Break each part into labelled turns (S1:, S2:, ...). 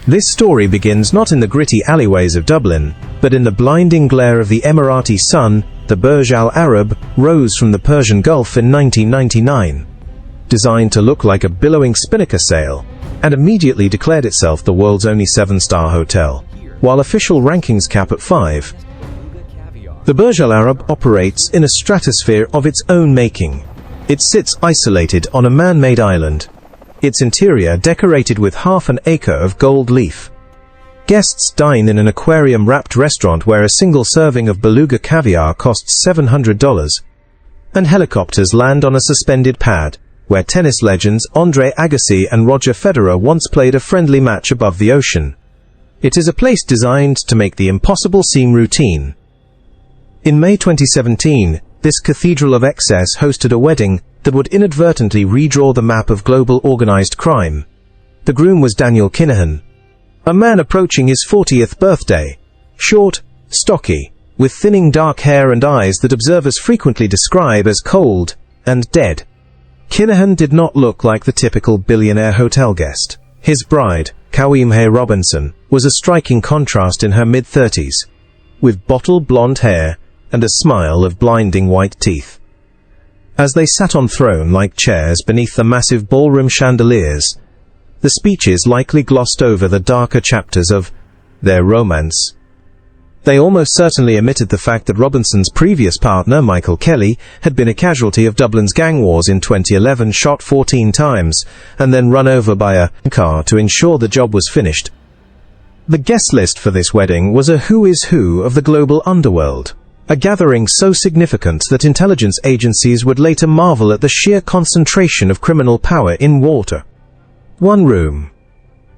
S1: This story begins not in the gritty alleyways of Dublin, but in the blinding glare of the Emirati sun. The Burj Al Arab rose from the Persian Gulf in 1999, designed to look like a billowing spinnaker sail, and immediately declared itself the world's only 7-star hotel, while official rankings cap at 5. The Burj Al Arab operates in a stratosphere of its own making. It sits isolated on a man-made island, its interior decorated with half an acre of gold leaf. Guests dine in an aquarium-wrapped restaurant where a single serving of beluga caviar costs $700, and helicopters land on a suspended pad, where tennis legends Andre Agassi and Roger Federer once played a friendly match above the ocean. It is a place designed to make the impossible seem routine. In May 2017, this cathedral of excess hosted a wedding that would inadvertently redraw the map of global organized crime. The groom was Daniel Kinahan, a man approaching his 40th birthday, short, stocky, with thinning dark hair and eyes that observers frequently describe as cold and dead. Kinahan did not look like the typical billionaire hotel guest. His bride, Kawimhe Robinson, was a striking contrast in her mid-30s, with bottle blonde hair and a smile of blinding white teeth. As they sat on throne-like chairs beneath the massive ballroom chandeliers, the speeches likely glossed over the darker chapters of their romance. They almost certainly omitted the fact that Robinson's previous partner, Michael Kelly, had been a casualty of Dublin's gang wars in 2011, shot 14 times, and then run over by a car to ensure the job was finished. The guest list for this wedding was a who is who of the global underworld, a gathering so significant that intelligence agencies would later marvel at the sheer concentration of criminal power in water. One room.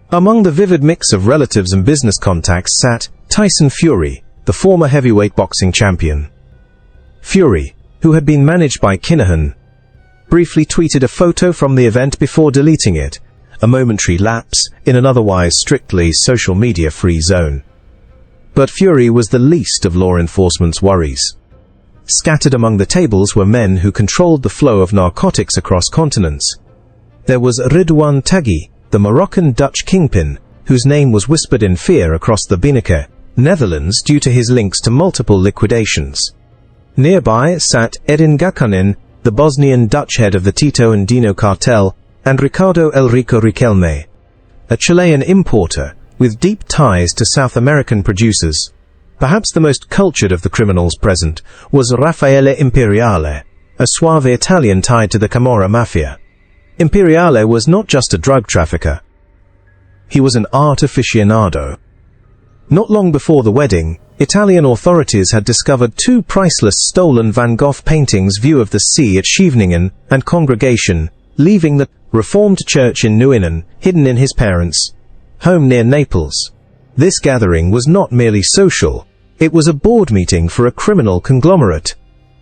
S1: Among the vivid mix of relatives and business contacts sat Tyson Fury, the former heavyweight boxing champion. Fury, who had been managed by Kinahan, briefly tweeted a photo from the event before deleting it, a momentary lapse in an otherwise strictly social media-free zone. But Fury was the least of law enforcement's worries. Scattered among the tables were men who controlled the flow of narcotics across continents. There was Ridwan Taghi, the Moroccan-Dutch kingpin, whose name was whispered in fear across the Betrayal, Netherlands due to his links to multiple liquidations. Nearby sat Edin Gakanin, the Bosnian Dutch head of the Tito and Dino cartel, and Ricardo Enrico Riquelme, a Chilean importer with deep ties to South American producers. Perhaps the most cultured of the criminals present was Raffaele Imperiale, a suave Italian tied to the Camorra Mafia. Imperiale was not just a drug trafficker. He was an art aficionado. Not long before the wedding, Italian authorities had discovered 2 priceless stolen Van Gogh paintings' view of the sea at Scheveningen and Congregation, leaving the Reformed church in Nuenen hidden in his parents' home near Naples. This gathering was not merely social, it was a board meeting for a criminal conglomerate.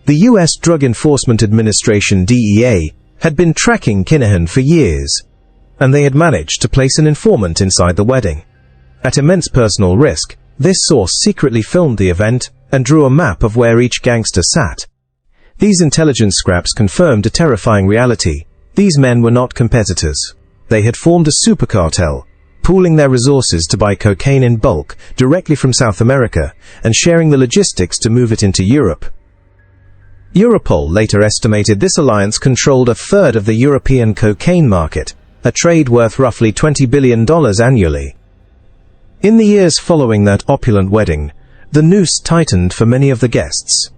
S1: The US Drug Enforcement Administration (DEA) had been tracking Kinahan for years, and they had managed to place an informant inside the wedding. At immense personal risk, this source secretly filmed the event and drew a map of where each gangster sat. These intelligence scraps confirmed a terrifying reality. These men were not competitors. They had formed a super cartel, pooling their resources to buy cocaine in bulk directly from South America and sharing the logistics to move it into Europe. Europol later estimated this alliance controlled a third of the European cocaine market, a trade worth roughly $20 billion annually. In the years following that opulent wedding, the noose tightened for many of the guests.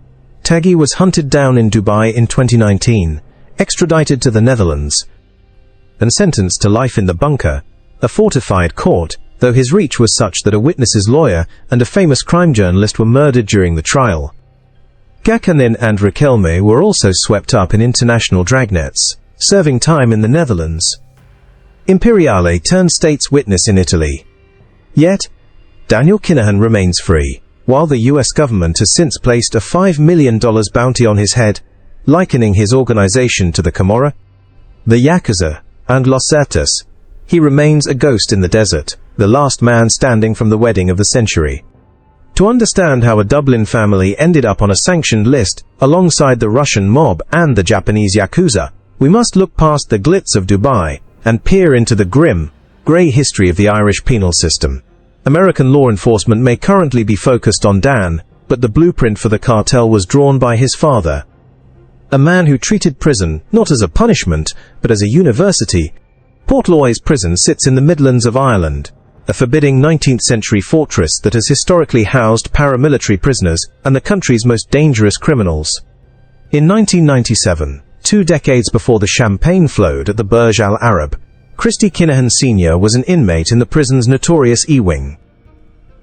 S1: Taghi was hunted down in Dubai in 2019, extradited to the Netherlands, and sentenced to life in the bunker, a fortified court, though his reach was such that a witness's lawyer and a famous crime journalist were murdered during the trial. Gakanin and Riquelme were also swept up in international dragnets, serving time in the Netherlands. Imperiale turned state's witness in Italy. Yet, Daniel Kinahan remains free, while the US government has since placed a $5 million bounty on his head, likening his organization to the Camorra, the Yakuza, and Los Zetas. He remains a ghost in the desert, the last man standing from the wedding of the century. To understand how a Dublin family ended up on a sanctioned list alongside the Russian mob and the Japanese Yakuza, we must look past the glitz of Dubai and peer into the grim, Grey history of the Irish penal system. American law enforcement may currently be focused on Dan, but the blueprint for the cartel was drawn by his father. A man who treated prison not as a punishment, but as a university. Portloy's prison sits in the Midlands of Ireland, a forbidding 19th-century fortress that has historically housed paramilitary prisoners and the country's most dangerous criminals. In 1997, 2 decades before the champagne flowed at the Burj Al Arab, Christy Kinahan Sr. was an inmate in the prison's notorious E-wing.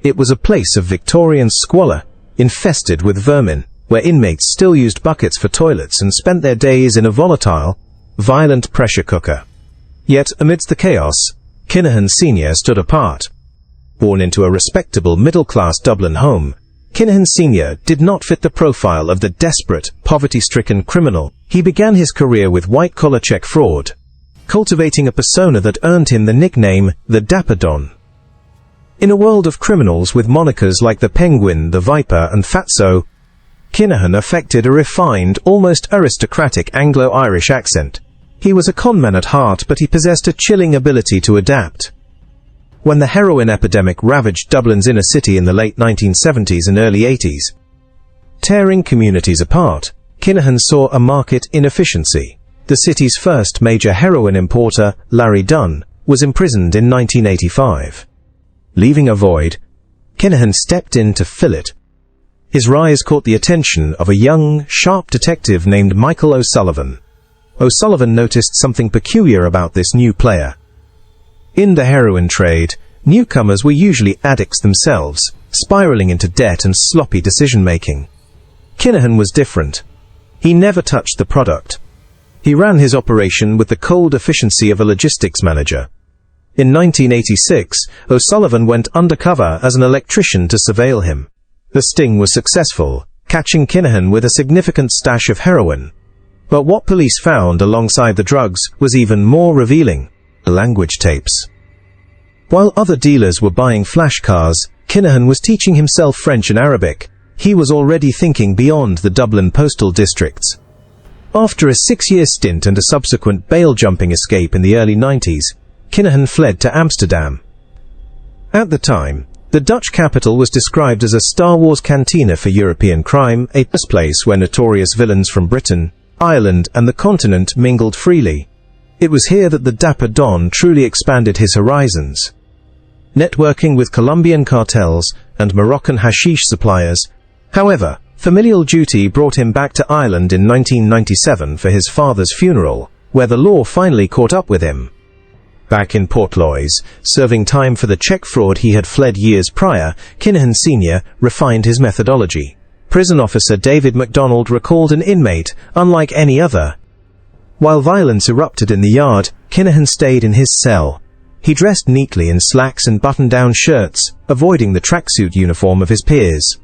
S1: It was a place of Victorian squalor, infested with vermin, where inmates still used buckets for toilets and spent their days in a volatile, violent pressure cooker. Yet, amidst the chaos, Kinahan Sr. stood apart. Born into a respectable middle-class Dublin home, Kinahan Sr. did not fit the profile of the desperate, poverty-stricken criminal. He began his career with white-collar check fraud, cultivating a persona that earned him the nickname the Dapper Don. In a world of criminals with monikers like the Penguin, the Viper and Fatso, Kinahan affected a refined, almost aristocratic Anglo-Irish accent. He was a conman at heart, but he possessed a chilling ability to adapt. When the heroin epidemic ravaged Dublin's inner city in the late 1970s and early 80s, tearing communities apart, Kinahan saw a market inefficiency. The city's first major heroin importer, Larry Dunn, was imprisoned in 1985. Leaving a void, Kinahan stepped in to fill it. His rise caught the attention of a young, sharp detective named Michael O'Sullivan. O'Sullivan noticed something peculiar about this new player. In the heroin trade, newcomers were usually addicts themselves, spiraling into debt and sloppy decision-making. Kinahan was different. He never touched the product. He ran his operation with the cold efficiency of a logistics manager. In 1986, O'Sullivan went undercover as an electrician to surveil him. The sting was successful, catching Kinahan with a significant stash of heroin. But what police found alongside the drugs was even more revealing: language tapes. While other dealers were buying flash cars, Kinahan was teaching himself French and Arabic. He was already thinking beyond the Dublin postal districts. After a 6-year stint and a subsequent bail-jumping escape in the early 90s, Kinahan fled to Amsterdam. At the time, the Dutch capital was described as a Star Wars cantina for European crime, a place where notorious villains from Britain, Ireland and the continent mingled freely. It was here that the Dapper Don truly expanded his horizons. Networking with Colombian cartels and Moroccan hashish suppliers, however, familial duty brought him back to Ireland in 1997 for his father's funeral, where the law finally caught up with him. Back in Portloy's, serving time for the check fraud he had fled years prior, Kinahan Sr. refined his methodology. Prison officer David MacDonald recalled an inmate unlike any other. While violence erupted in the yard, Kinahan stayed in his cell. He dressed neatly in slacks and button-down shirts, avoiding the tracksuit uniform of his peers.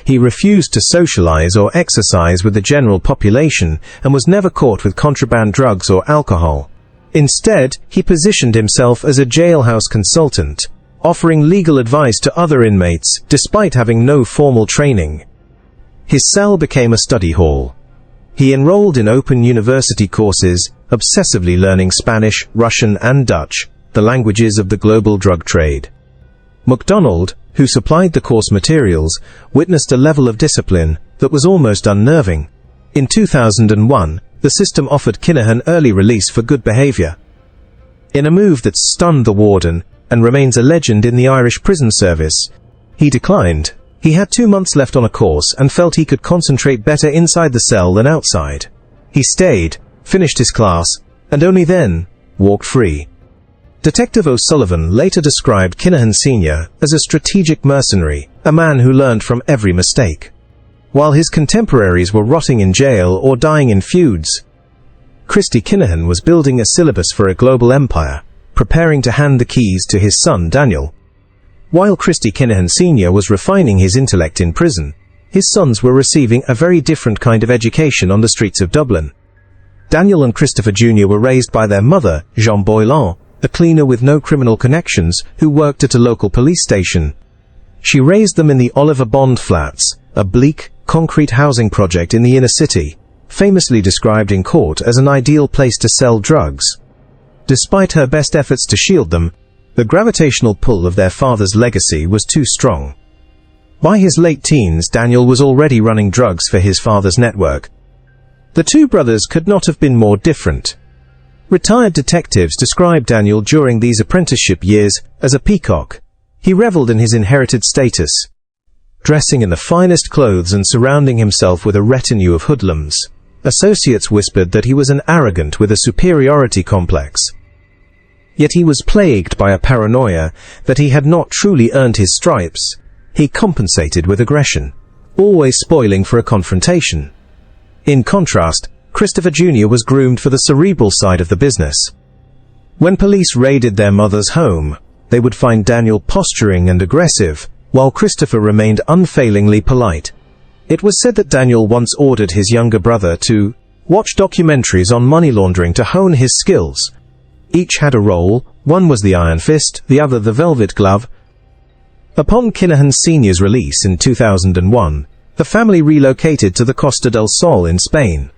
S1: He refused to socialize or exercise with the general population and was never caught with contraband drugs or alcohol. Instead, he positioned himself as a jailhouse consultant, offering legal advice to other inmates despite having no formal training. His cell became a study hall. He enrolled in open university courses, obsessively learning Spanish, Russian and Dutch, the languages of the global drug trade. MacDonald, who supplied the course materials, witnessed a level of discipline that was almost unnerving. In 2001, the system offered Kinahan early release for good behavior. In a move that stunned the warden and remains a legend in the Irish prison service, he declined. He had 2 months left on a course and felt he could concentrate better inside the cell than outside. He stayed, finished his class, and only then walked free. Detective O'Sullivan later described Kinahan Sr. as a strategic mercenary, a man who learned from every mistake. While his contemporaries were rotting in jail or dying in feuds, Christy Kinahan was building a syllabus for a global empire, preparing to hand the keys to his son Daniel. While Christy Kinahan Sr. was refining his intellect in prison, his sons were receiving a very different kind of education on the streets of Dublin. Daniel and Christopher Jr. were raised by their mother, Jean Boylan, a cleaner with no criminal connections who worked at a local police station. She raised them in the Oliver Bond Flats, a bleak, concrete housing project in the inner city, famously described in court as an ideal place to sell drugs. Despite her best efforts to shield them, the gravitational pull of their father's legacy was too strong. By his late teens, Daniel was already running drugs for his father's network. The two brothers could not have been more different. Retired detectives described Daniel during these apprenticeship years as a peacock. He reveled in his inherited status, dressing in the finest clothes and surrounding himself with a retinue of hoodlums. Associates whispered that he was an arrogant with a superiority complex. Yet he was plagued by a paranoia that he had not truly earned his stripes. He compensated with aggression, always spoiling for a confrontation. In contrast, Christopher Jr. was groomed for the cerebral side of the business. When police raided their mother's home, they would find Daniel posturing and aggressive, while Christopher remained unfailingly polite. It was said that Daniel once ordered his younger brother to watch documentaries on money laundering to hone his skills. Each had a role, one was the Iron Fist, the other the Velvet Glove. Upon Kinahan Sr.'s release in 2001, the family relocated to the Costa del Sol in Spain.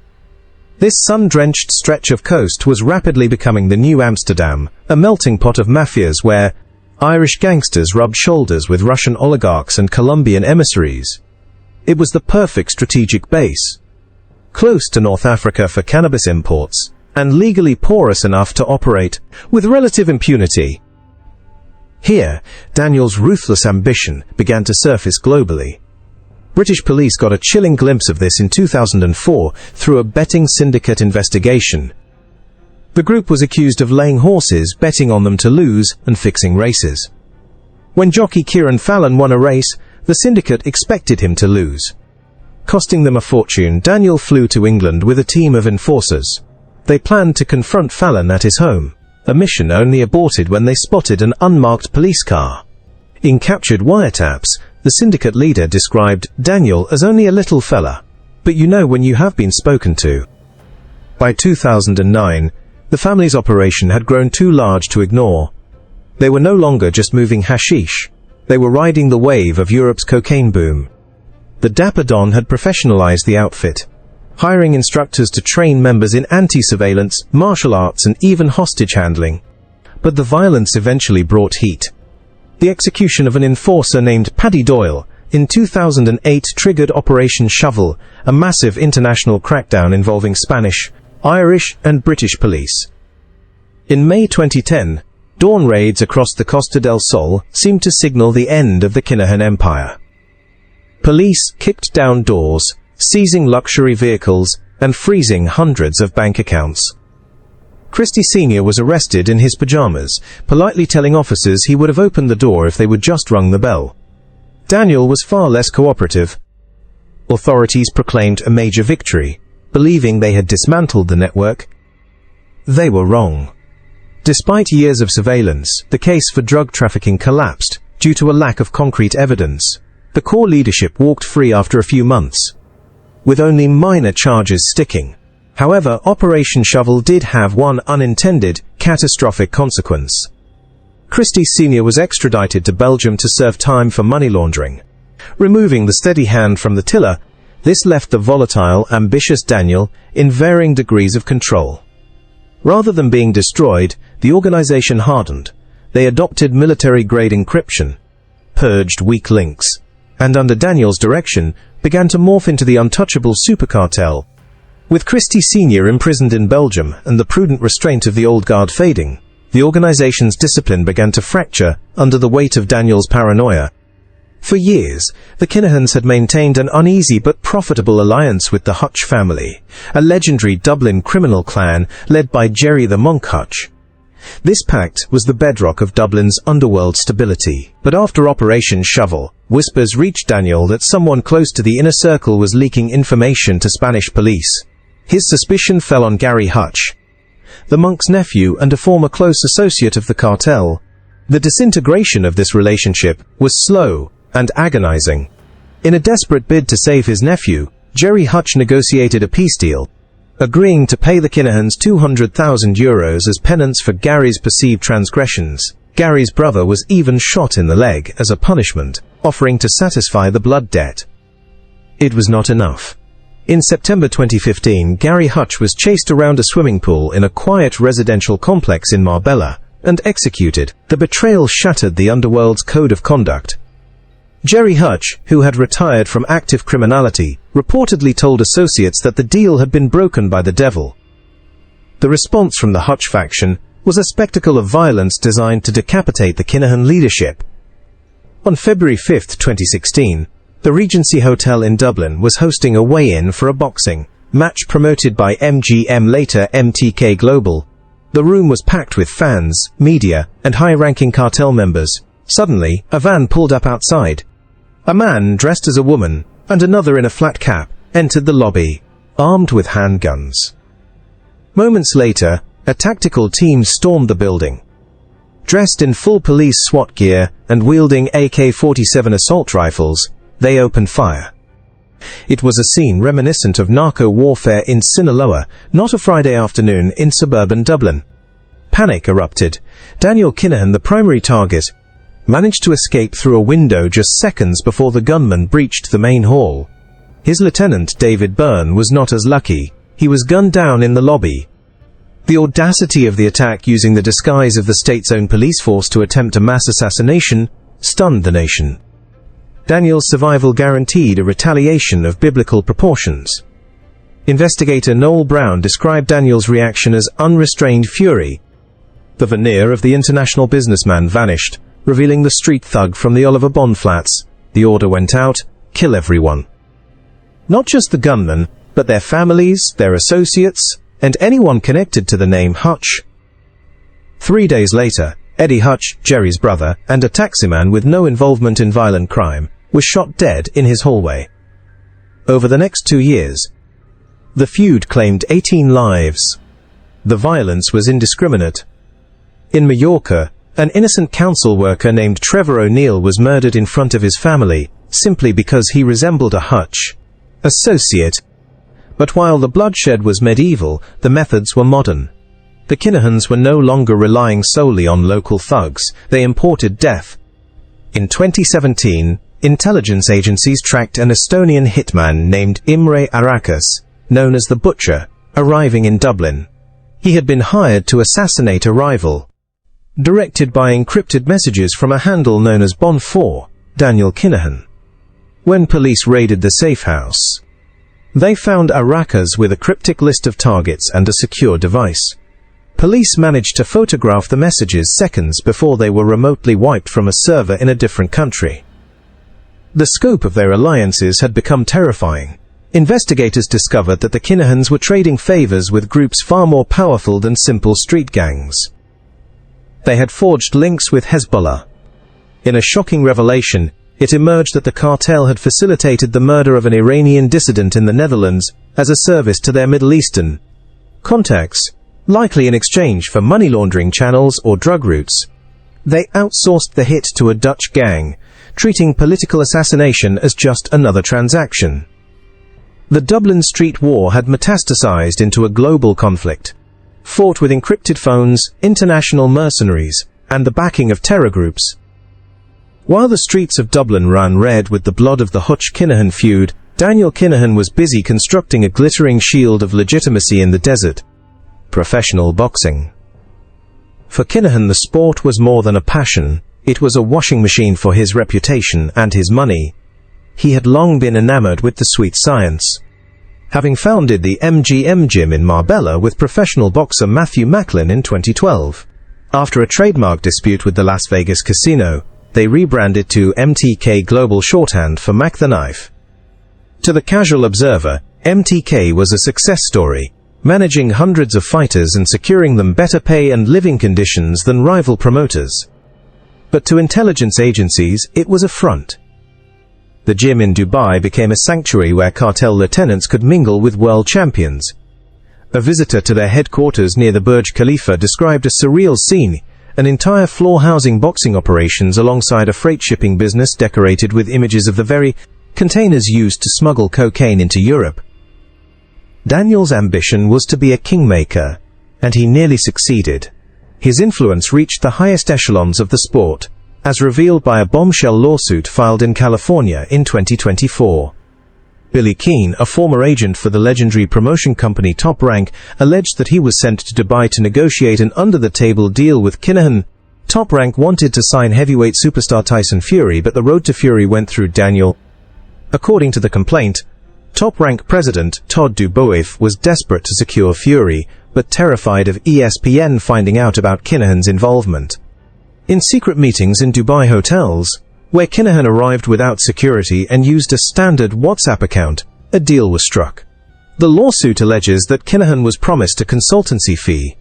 S1: This sun-drenched stretch of coast was rapidly becoming the new Amsterdam, a melting pot of mafias where Irish gangsters rubbed shoulders with Russian oligarchs and Colombian emissaries. It was the perfect strategic base, close to North Africa for cannabis imports, and legally porous enough to operate with relative impunity. Here, Daniel's ruthless ambition began to surface globally. British police got a chilling glimpse of this in 2004 through a betting syndicate investigation. The group was accused of laying horses, betting on them to lose, and fixing races. When jockey Kieran Fallon won a race, the syndicate expected him to lose. Costing them a fortune, Daniel flew to England with a team of enforcers. They planned to confront Fallon at his home, a mission only aborted when they spotted an unmarked police car. In captured wiretaps, the syndicate leader described Daniel as only a little fella, but you know when you have been spoken to. By 2009, the family's operation had grown too large to ignore. They were no longer just moving hashish. They were riding the wave of Europe's cocaine boom. The Dapper Don had professionalized the outfit, hiring instructors to train members in anti-surveillance, martial arts, and even hostage handling. But the violence eventually brought heat. The execution of an enforcer named Paddy Doyle in 2008 triggered Operation Shovel, a massive international crackdown involving Spanish, Irish, and British police. In May 2010, dawn raids across the Costa del Sol seemed to signal the end of the Kinahan empire. Police kicked down doors, seizing luxury vehicles, and freezing hundreds of bank accounts. Christy Sr. was arrested in his pajamas, politely telling officers he would have opened the door if they would just rung the bell. Daniel was far less cooperative. Authorities proclaimed a major victory, believing they had dismantled the network. They were wrong. Despite years of surveillance, the case for drug trafficking collapsed due to a lack of concrete evidence. The core leadership walked free after a few months, with only minor charges sticking. However, Operation Shovel did have one unintended, catastrophic consequence. Christy Sr. was extradited to Belgium to serve time for money laundering. Removing the steady hand from the tiller, this left the volatile, ambitious Daniel in varying degrees of control. Rather than being destroyed, the organization hardened. They adopted military-grade encryption, purged weak links, and under Daniel's direction, began to morph into the untouchable super cartel. With Christy Sr. imprisoned in Belgium and the prudent restraint of the old guard fading, the organization's discipline began to fracture under the weight of Daniel's paranoia. For years, the Kinahans had maintained an uneasy but profitable alliance with the Hutch family, a legendary Dublin criminal clan led by Jerry the Monk Hutch. This pact was the bedrock of Dublin's underworld stability, but after Operation Shovel, whispers reached Daniel that someone close to the inner circle was leaking information to Spanish police. His suspicion fell on Gary Hutch, the monk's nephew and a former close associate of the cartel. The disintegration of this relationship was slow and agonizing. In a desperate bid to save his nephew, Jerry Hutch negotiated a peace deal, agreeing to pay the Kinahans €200,000 as penance for Gary's perceived transgressions. Gary's brother was even shot in the leg as a punishment, offering to satisfy the blood debt. It was not enough. In September 2015, Gary Hutch was chased around a swimming pool in a quiet residential complex in Marbella and executed. The betrayal shattered the underworld's code of conduct. Jerry Hutch, who had retired from active criminality, reportedly told associates that the deal had been broken by the devil. The response from the Hutch faction was a spectacle of violence designed to decapitate the Kinahan leadership. On February 5, 2016, the Regency Hotel in Dublin was hosting a weigh-in for a boxing match promoted by MGM, later MTK Global. The room was packed with fans, media, and high-ranking cartel members. Suddenly, a van pulled up outside. A man dressed as a woman, and another in a flat cap, entered the lobby, armed with handguns. Moments later, a tactical team stormed the building. Dressed in full police SWAT gear and wielding AK-47 assault rifles, they opened fire. It was a scene reminiscent of narco warfare in Sinaloa, not a Friday afternoon in suburban Dublin. Panic erupted. Daniel Kinahan, the primary target, managed to escape through a window just seconds before the gunman breached the main hall. His lieutenant, David Byrne, was not as lucky. He was gunned down in the lobby. The audacity of the attack, using the disguise of the state's own police force to attempt a mass assassination, stunned the nation. Daniel's survival guaranteed a retaliation of biblical proportions. Investigator Noel Brown described Daniel's reaction as unrestrained fury. The veneer of the international businessman vanished, revealing the street thug from the Oliver Bond flats. The order went out: kill everyone. Not just the gunmen, but their families, their associates, and anyone connected to the name Hutch. 3 days later, Eddie Hutch, Jerry's brother, and a taximan with no involvement in violent crime, was shot dead in his hallway. Over the next 2 years, the feud claimed 18 lives. The violence was indiscriminate. In Mallorca, an innocent council worker named Trevor O'Neill was murdered in front of his family, simply because he resembled a Hutch associate. But while the bloodshed was medieval, the methods were modern. The Kinahans were no longer relying solely on local thugs. They imported death. In 2017, intelligence agencies tracked an Estonian hitman named Imre Arakas, known as the Butcher, arriving in Dublin. He had been hired to assassinate a rival. Directed by encrypted messages from a handle known as Bon4, Daniel Kinahan. When police raided the safe house, they found Arakas with a cryptic list of targets and a secure device. Police managed to photograph the messages seconds before they were remotely wiped from a server in a different country. The scope of their alliances had become terrifying. Investigators discovered that the Kinahans were trading favors with groups far more powerful than simple street gangs. They had forged links with Hezbollah. In a shocking revelation, it emerged that the cartel had facilitated the murder of an Iranian dissident in the Netherlands as a service to their Middle Eastern contacts, likely in exchange for money laundering channels or drug routes. They outsourced the hit to a Dutch gang, treating political assassination as just another transaction. The Dublin street war had metastasized into a global conflict, fought with encrypted phones, international mercenaries, and the backing of terror groups. While the streets of Dublin ran red with the blood of the Hutch-Kinahan feud, Daniel Kinahan was busy constructing a glittering shield of legitimacy in the desert: professional boxing. For Kinahan, the sport was more than a passion. It was a washing machine for his reputation and his money. He had long been enamored with the sweet science, having founded the MGM gym in Marbella with professional boxer Matthew Macklin in 2012. After a trademark dispute with the Las Vegas casino, they rebranded to MTK Global, shorthand for Mac the Knife. To the casual observer, MTK was a success story, managing hundreds of fighters and securing them better pay and living conditions than rival promoters. But to intelligence agencies, it was a front. The gym in Dubai became a sanctuary where cartel lieutenants could mingle with world champions. A visitor to their headquarters near the Burj Khalifa described a surreal scene: an entire floor housing boxing operations alongside a freight shipping business decorated with images of the very containers used to smuggle cocaine into Europe. Daniel's ambition was to be a kingmaker, and he nearly succeeded. His influence reached the highest echelons of the sport, as revealed by a bombshell lawsuit filed in California in 2024. Billy Keane, a former agent for the legendary promotion company Top Rank, alleged that he was sent to Dubai to negotiate an under-the-table deal with Kinahan. Top Rank wanted to sign heavyweight superstar Tyson Fury, but the road to Fury went through Daniel. According to the complaint, Top Rank president Todd Dubois was desperate to secure Fury, but terrified of ESPN finding out about Kinahan's involvement. In secret meetings in Dubai hotels, where Kinahan arrived without security and used a standard WhatsApp account, a deal was struck. The lawsuit alleges that Kinahan was promised a consultancy fee,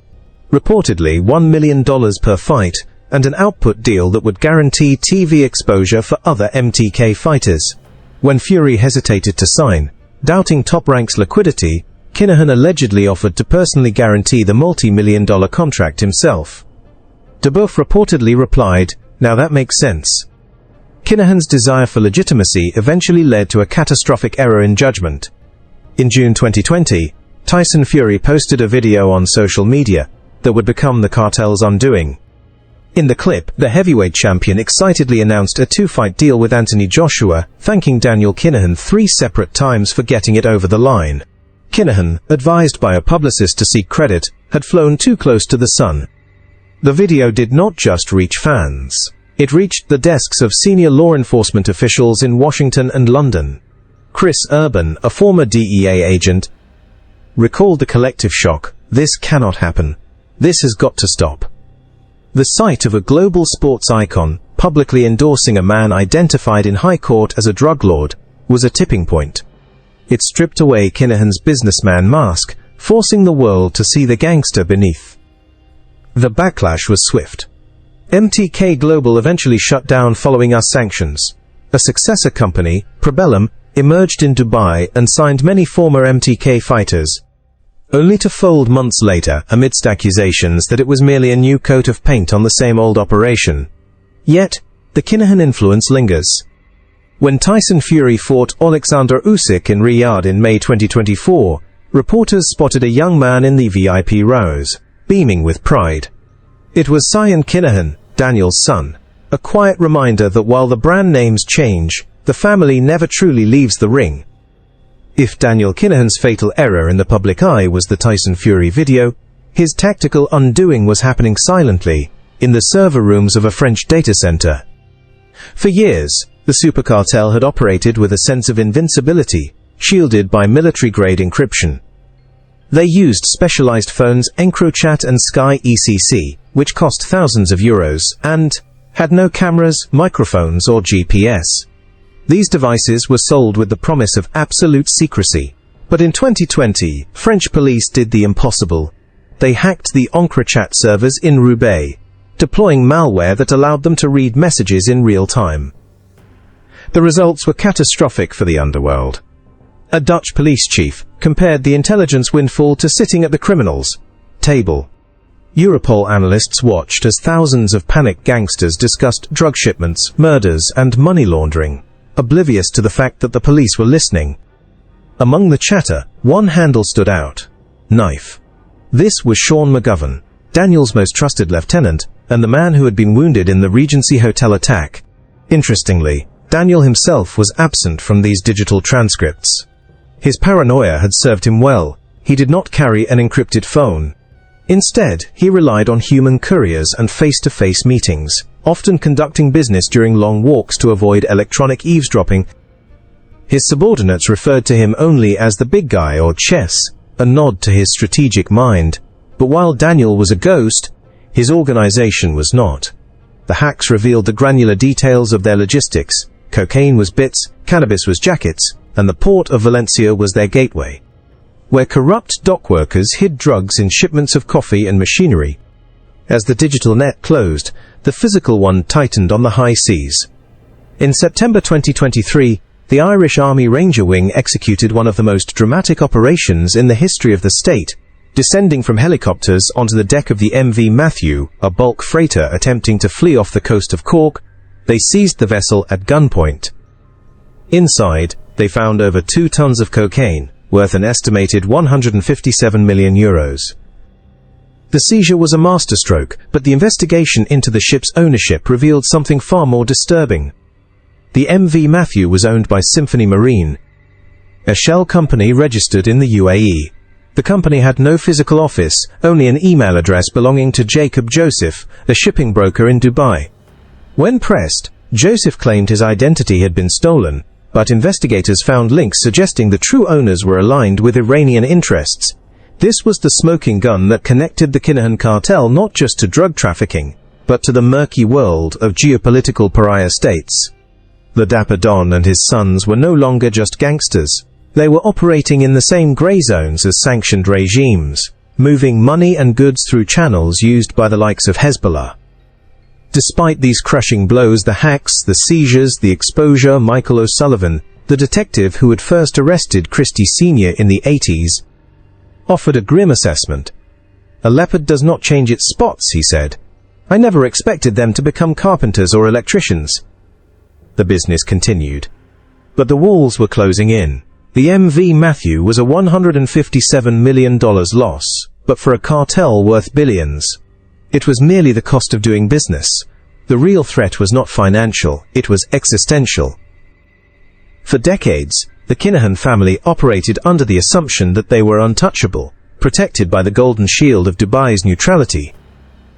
S1: reportedly $1 million per fight, and an output deal that would guarantee TV exposure for other MTK fighters. When Fury hesitated to sign, doubting Top Rank's liquidity, Kinahan allegedly offered to personally guarantee the multi-million-dollar contract himself. Dubois reportedly replied, "Now that makes sense." Kinahan's desire for legitimacy eventually led to a catastrophic error in judgment. In June 2020, Tyson Fury posted a video on social media that would become the cartel's undoing. In the clip, the heavyweight champion excitedly announced a two-fight deal with Anthony Joshua, thanking Daniel Kinahan 3 separate times for getting it over the line. Kinahan, advised by a publicist to seek credit, had flown too close to the sun. The video did not just reach fans. It reached the desks of senior law enforcement officials in Washington and London. Chris Urban, a former DEA agent, recalled the collective shock. "This cannot happen. This has got to stop." The sight of a global sports icon publicly endorsing a man identified in high court as a drug lord was a tipping point. It stripped away Kinahan's businessman mask, forcing the world to see the gangster beneath. The backlash was swift. MTK Global eventually shut down following US sanctions. A successor company, Probellum, emerged in Dubai and signed many former MTK fighters, only to fold months later amidst accusations that it was merely a new coat of paint on the same old operation. Yet, the Kinahan influence lingers. When Tyson Fury fought Alexander Usyk in Riyadh in May 2024, reporters spotted a young man in the VIP rows, beaming with pride. It was Tyson Kinahan, Daniel's son, a quiet reminder that while the brand names change, the family never truly leaves the ring. If Daniel Kinahan's fatal error in the public eye was the Tyson Fury video, his tactical undoing was happening silently, in the server rooms of a French data center. For years, the super cartel had operated with a sense of invincibility, shielded by military-grade encryption. They used specialized phones EncroChat and Sky ECC, which cost thousands of euros, and had no cameras, microphones or GPS. These devices were sold with the promise of absolute secrecy. But in 2020, French police did the impossible. They hacked the EncroChat servers in Roubaix, deploying malware that allowed them to read messages in real time. The results were catastrophic for the underworld. A Dutch police chief compared the intelligence windfall to sitting at the criminals' table. Europol analysts watched as thousands of panicked gangsters discussed drug shipments, murders, and money laundering, oblivious to the fact that the police were listening. Among the chatter, one handle stood out: knife. This was Sean McGovern, Daniel's most trusted lieutenant, and the man who had been wounded in the Regency Hotel attack. Interestingly, Daniel himself was absent from these digital transcripts. His paranoia had served him well. He did not carry an encrypted phone. Instead, he relied on human couriers and face-to-face meetings, often conducting business during long walks to avoid electronic eavesdropping. His subordinates referred to him only as the big guy or Chess, a nod to his strategic mind. But while Daniel was a ghost, his organization was not. The hacks revealed the granular details of their logistics. Cocaine was bits, cannabis was jackets, and the port of Valencia was their gateway, where corrupt dockworkers hid drugs in shipments of coffee and machinery. As the digital net closed, the physical one tightened on the high seas. In September 2023, the Irish Army Ranger Wing executed one of the most dramatic operations in the history of the state, descending from helicopters onto the deck of the MV Matthew, a bulk freighter attempting to flee off the coast of Cork. They seized the vessel at gunpoint. Inside, they found over 2 tons of cocaine, worth an estimated 157 million euros. The seizure was a masterstroke, but the investigation into the ship's ownership revealed something far more disturbing. The MV Matthew was owned by Symphony Marine, a shell company registered in the UAE. The company had no physical office, only an email address belonging to Jacob Joseph, a shipping broker in Dubai. When pressed, Joseph claimed his identity had been stolen, but investigators found links suggesting the true owners were aligned with Iranian interests. This was the smoking gun that connected the Kinahan cartel not just to drug trafficking, but to the murky world of geopolitical pariah states. The Dapper Don and his sons were no longer just gangsters. They were operating in the same grey zones as sanctioned regimes, moving money and goods through channels used by the likes of Hezbollah. Despite these crushing blows, the hacks, the seizures, the exposure, Michael O'Sullivan, the detective who had first arrested Christy Sr. in the 80s, offered a grim assessment. "A leopard does not change its spots," he said. "I never expected them to become carpenters or electricians." The business continued. But the walls were closing in. The MV Matthew was a $157 million loss, but for a cartel worth billions. It was merely the cost of doing business. The real threat was not financial, it was existential. For decades, the Kinahan family operated under the assumption that they were untouchable, protected by the golden shield of Dubai's neutrality.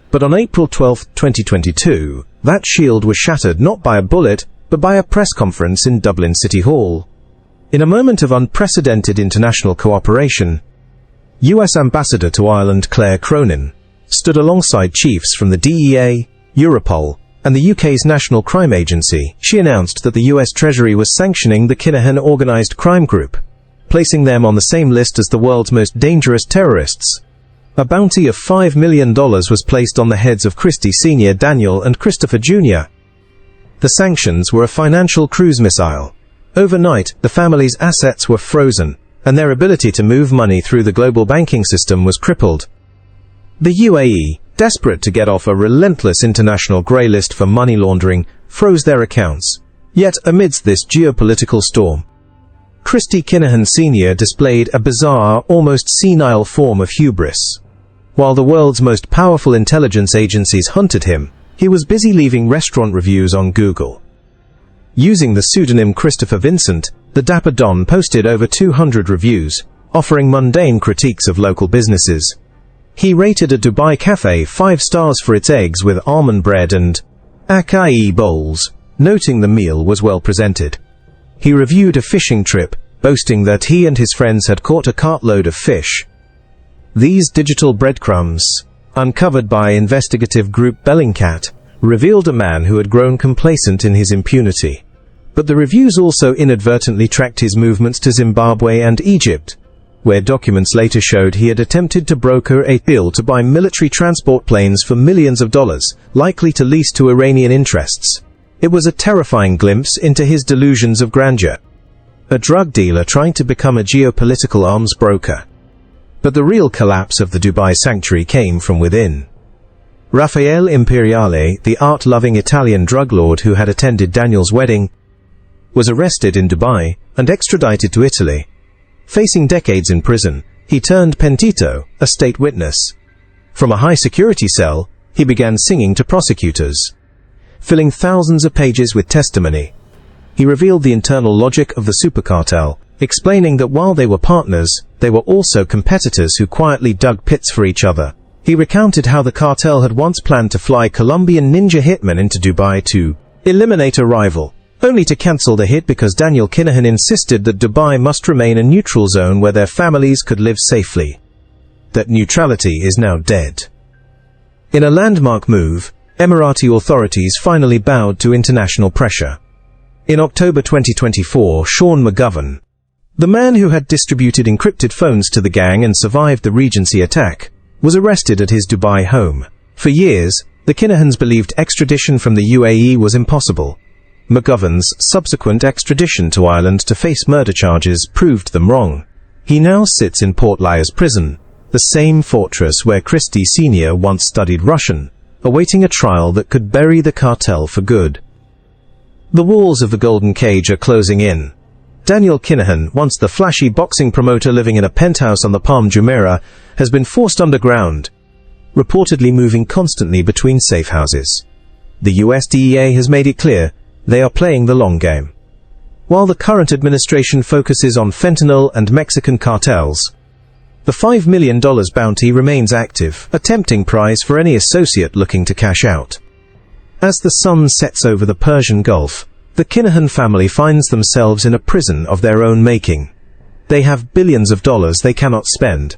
S1: But on April 12, 2022, that shield was shattered not by a bullet, but by a press conference in Dublin City Hall. In a moment of unprecedented international cooperation, US Ambassador to Ireland Claire Cronin stood alongside chiefs from the DEA, Europol, and the UK's National Crime Agency. She announced that the US Treasury was sanctioning the Kinahan organised crime group, placing them on the same list as the world's most dangerous terrorists. A bounty of $5 million was placed on the heads of Christy Sr., Daniel, and Christopher Jr. The sanctions were a financial cruise missile. Overnight, the family's assets were frozen, and their ability to move money through the global banking system was crippled. The UAE, desperate to get off a relentless international grey list for money laundering, froze their accounts. Yet, amidst this geopolitical storm, Christy Kinahan Sr. displayed a bizarre, almost senile form of hubris. While the world's most powerful intelligence agencies hunted him, he was busy leaving restaurant reviews on Google. Using the pseudonym Christopher Vincent, the Dapper Don posted over 200 reviews, offering mundane critiques of local businesses. He rated a Dubai cafe 5 stars for its eggs with almond bread and acai bowls, noting the meal was well presented. He reviewed a fishing trip, boasting that he and his friends had caught a cartload of fish. These digital breadcrumbs, uncovered by investigative group Bellingcat, revealed a man who had grown complacent in his impunity. But the reviews also inadvertently tracked his movements to Zimbabwe and Egypt, where documents later showed he had attempted to broker a deal to buy military transport planes for millions of dollars, likely to lease to Iranian interests. It was a terrifying glimpse into his delusions of grandeur. A drug dealer trying to become a geopolitical arms broker. But the real collapse of the Dubai sanctuary came from within. Raffaele Imperiale, the art-loving Italian drug lord who had attended Daniel's wedding, was arrested in Dubai and extradited to Italy. Facing decades in prison, he turned pentito, a state witness. From a high-security cell, he began singing to prosecutors, filling thousands of pages with testimony. He revealed the internal logic of the super cartel, explaining that while they were partners, they were also competitors who quietly dug pits for each other. He recounted how the cartel had once planned to fly Colombian ninja hitmen into Dubai to eliminate a rival, only to cancel the hit because Daniel Kinahan insisted that Dubai must remain a neutral zone where their families could live safely. That neutrality is now dead. In a landmark move, Emirati authorities finally bowed to international pressure. In October 2024, Sean McGovern, the man who had distributed encrypted phones to the gang and survived the Regency attack, was arrested at his Dubai home. For years, the Kinahans believed extradition from the UAE was impossible. McGovern's subsequent extradition to Ireland to face murder charges proved them wrong. He now sits in Port Liar's prison, the same fortress where Christy Sr. once studied Russian, awaiting a trial that could bury the cartel for good. The walls of the Golden Cage are closing in. Daniel Kinahan, once the flashy boxing promoter living in a penthouse on the Palm Jumeirah, has been forced underground, reportedly moving constantly between safe houses. The US DEA has made it clear they are playing the long game. while the current administration focuses on fentanyl and Mexican cartels. The $5 million bounty remains active, a tempting prize for any associate looking to cash out. As the sun sets over the Persian Gulf, the Kinahan family finds themselves in a prison of their own making. They have billions of dollars they cannot spend,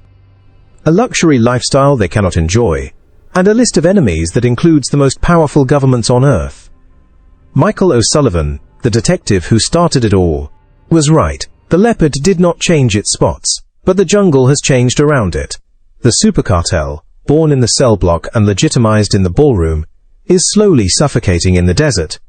S1: a luxury lifestyle they cannot enjoy, and a list of enemies that includes the most powerful governments on Earth. Michael O'Sullivan, the detective who started it all, was right. The leopard did not change its spots, but the jungle has changed around it. The super cartel, born in the cell block and legitimized in the ballroom, is slowly suffocating in the desert,